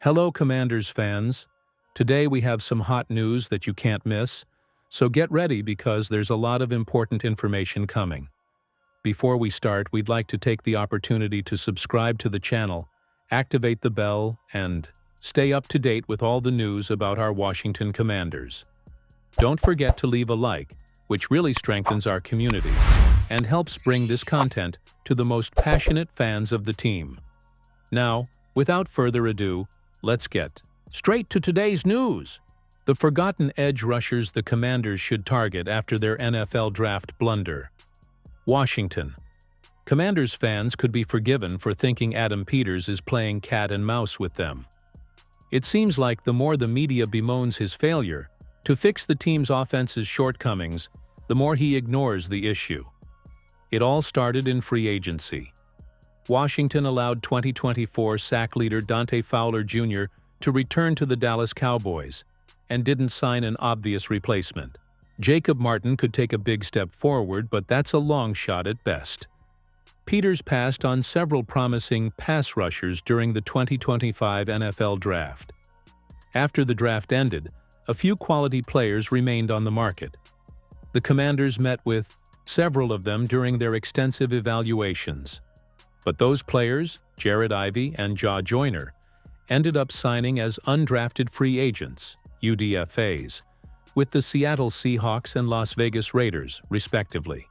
Hello, Commanders fans. Today we have some hot news that you can't miss, so get ready because there's a lot of important information coming. Before we start, we'd like to take the opportunity to subscribe to the channel, activate the bell, and stay up to date with all the news about our Washington Commanders. Don't forget to leave a like, which really strengthens our community and helps bring this content to the most passionate fans of the team. Now, without further ado, let's get straight to today's news. The forgotten edge rushers the Commanders should target after their NFL draft blunder. Washington. Commanders fans could be forgiven for thinking Adam Peters is playing cat and mouse with them. It seems like the more the media bemoans his failure to fix the team's offense's shortcomings, the more he ignores the issue. It all started in free agency. Washington allowed 2024 sack leader Dante Fowler Jr. to return to the Dallas Cowboys and didn't sign an obvious replacement. Jacob Martin could take a big step forward, but that's a long shot at best. Peters passed on several promising pass rushers during the 2025 NFL Draft. After the draft ended, a few quality players remained on the market. The Commanders met with several of them during their extensive evaluations. But those players, Jared Ivey and Jaw Joyner, ended up signing as undrafted free agents, UDFAs, with the Seattle Seahawks and Las Vegas Raiders, respectively.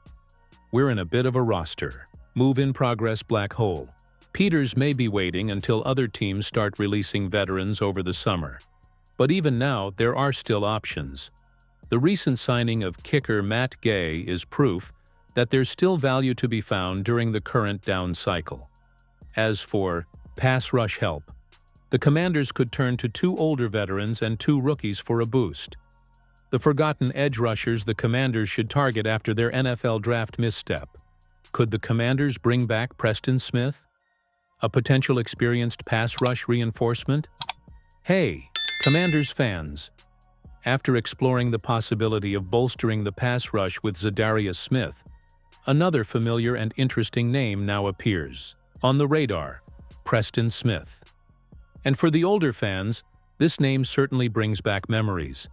We're in a bit of a roster move-in-progress black hole. Peters may be waiting until other teams start releasing veterans over the summer. But even now, there are still options. The recent signing of kicker Matt Gay is proof that there's still value to be found during the current down cycle. As for pass rush help, the Commanders could turn to two older veterans and two rookies for a boost. The forgotten edge rushers the Commanders should target after their NFL draft misstep. Could the Commanders bring back Preston Smith, a potential experienced pass rush reinforcement? Hey, Commanders fans! After exploring the possibility of bolstering the pass rush with Zadarius Smith, another familiar and interesting name now appears on the radar: Preston Smith. And for the older fans, this name certainly brings back memories.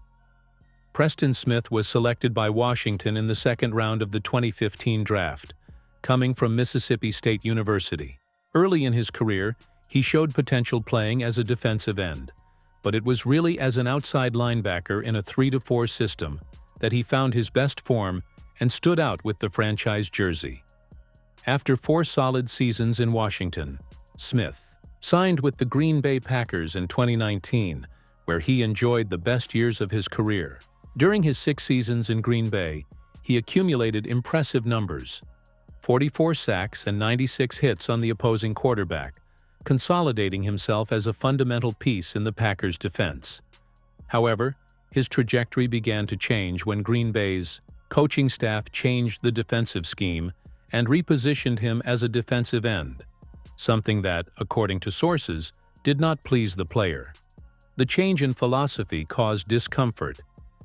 Preston Smith was selected by Washington in the second round of the 2015 draft, coming from Mississippi State University. Early in his career, he showed potential playing as a defensive end, but it was really as an outside linebacker in a 3-4 system that he found his best form and stood out with the franchise jersey. After 4 solid seasons in Washington, Smith signed with the Green Bay Packers in 2019, where he enjoyed the best years of his career. During his 6 seasons in Green Bay, he accumulated impressive numbers: 44 sacks and 96 hits on the opposing quarterback, consolidating himself as a fundamental piece in the Packers' defense. However, his trajectory began to change when Green Bay's coaching staff changed the defensive scheme and repositioned him as a defensive end, something that, according to sources, did not please the player. The change in philosophy caused discomfort,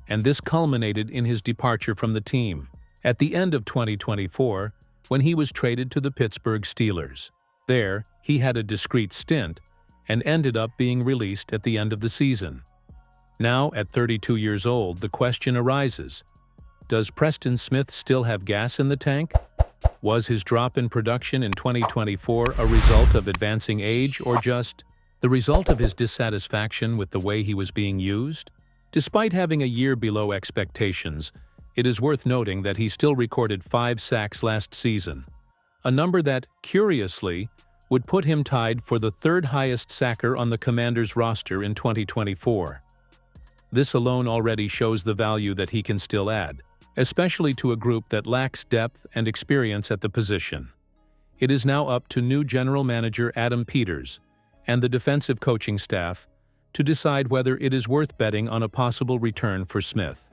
and this culminated in his departure from the team at the end of 2024 when he was traded to the Pittsburgh Steelers. There, he had a discreet stint and ended up being released at the end of the season. Now, at 32 years old, the question arises: does Preston Smith still have gas in the tank? Was his drop in production in 2024 a result of advancing age or just the result of his dissatisfaction with the way he was being used? Despite having a year below expectations, it is worth noting that he still recorded 5 sacks last season, a number that, curiously, would put him tied for the 3rd highest sacker on the Commanders roster in 2024. This alone already shows the value that he can still add, especially to a group that lacks depth and experience at the position. It is now up to new general manager Adam Peters and the defensive coaching staff to decide whether it is worth betting on a possible return for Smith.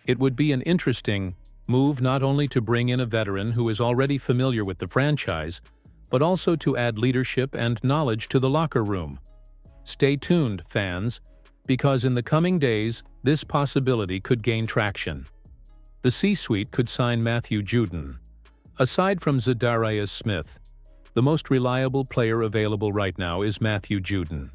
It would be an interesting move not only to bring in a veteran who is already familiar with the franchise, but also to add leadership and knowledge to the locker room. Stay tuned, fans, because in the coming days, this possibility could gain traction. The C-suite could sign Matthew Judon. Aside from Zadarius Smith, the most reliable player available right now is Matthew Judon.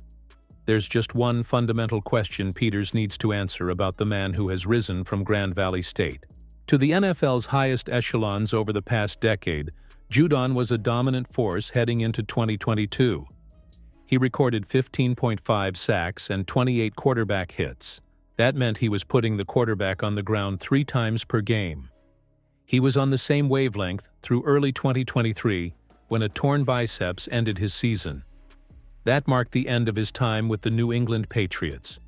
There's just one fundamental question Peters needs to answer about the man who has risen from Grand Valley State to the NFL's highest echelons over the past decade. Judon was a dominant force heading into 2022. He recorded 15.5 sacks and 28 quarterback hits. That meant he was putting the quarterback on the ground 3 times per game. He was on the same wavelength through early 2023 when a torn biceps ended his season. That marked the end of his time with the New England Patriots.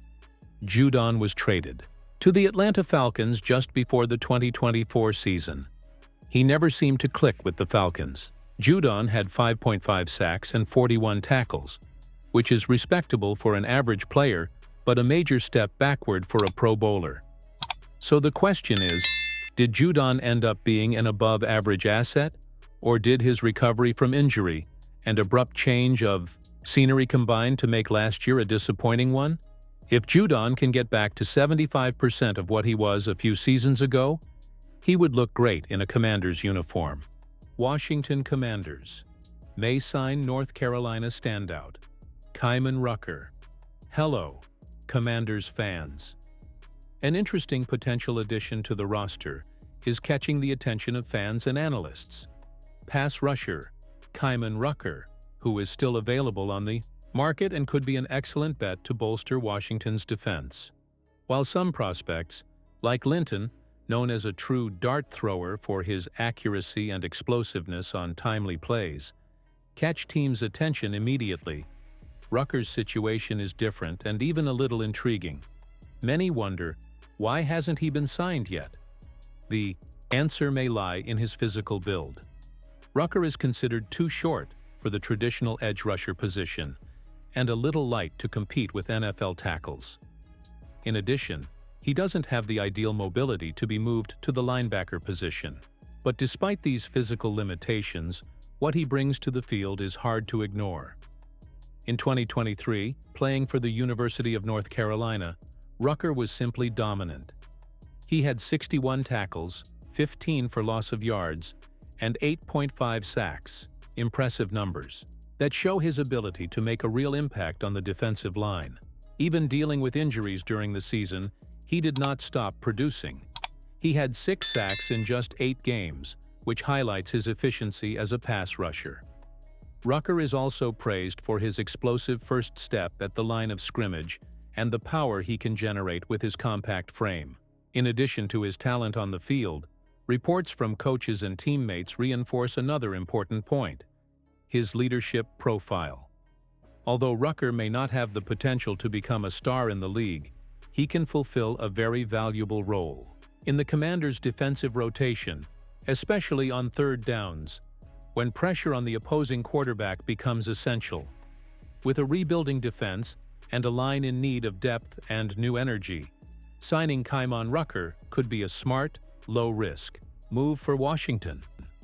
Judon was traded to the Atlanta Falcons just before the 2024 season. He never seemed to click with the Falcons. Judon had 5.5 sacks and 41 tackles, which is respectable for an average player, but a major step backward for a Pro Bowler. So the question is, did Judon end up being an above-average asset, or did his recovery from injury and abrupt change of scenery combine to make last year a disappointing one? If Judon can get back to 75% of what he was a few seasons ago, he would look great in a Commanders uniform. Washington Commanders may sign North Carolina standout Kyman Rucker. Hello, Commanders fans. An interesting potential addition to the roster is catching the attention of fans and analysts. Pass rusher Kyman Rucker, who is still available on the market and could be an excellent bet to bolster Washington's defense. While some prospects, like Linton, known as a true dart thrower for his accuracy and explosiveness on timely plays, catch teams' attention immediately, Rucker's situation is different and even a little intriguing. Many wonder, why hasn't he been signed yet? The answer may lie in his physical build. Rucker is considered too short for the traditional edge rusher position, and a little light to compete with NFL tackles. In addition, he doesn't have the ideal mobility to be moved to the linebacker position. But despite these physical limitations, what he brings to the field is hard to ignore. In 2023, playing for the University of North Carolina, Rucker was simply dominant. He had 61 tackles, 15 for loss of yards, and 8.5 sacks, impressive numbers that show his ability to make a real impact on the defensive line. Even dealing with injuries during the season, he did not stop producing. He had 6 sacks in just 8 games, which highlights his efficiency as a pass rusher. Rucker is also praised for his explosive first step at the line of scrimmage and the power he can generate with his compact frame. In addition to his talent on the field, reports from coaches and teammates reinforce another important point: his leadership profile. Although Rucker may not have the potential to become a star in the league, he can fulfill a very valuable role in the Commanders' defensive rotation, especially on third downs, when pressure on the opposing quarterback becomes essential. With a rebuilding defense and a line in need of depth and new energy, signing Kyman Rucker could be a smart, low-risk move for Washington.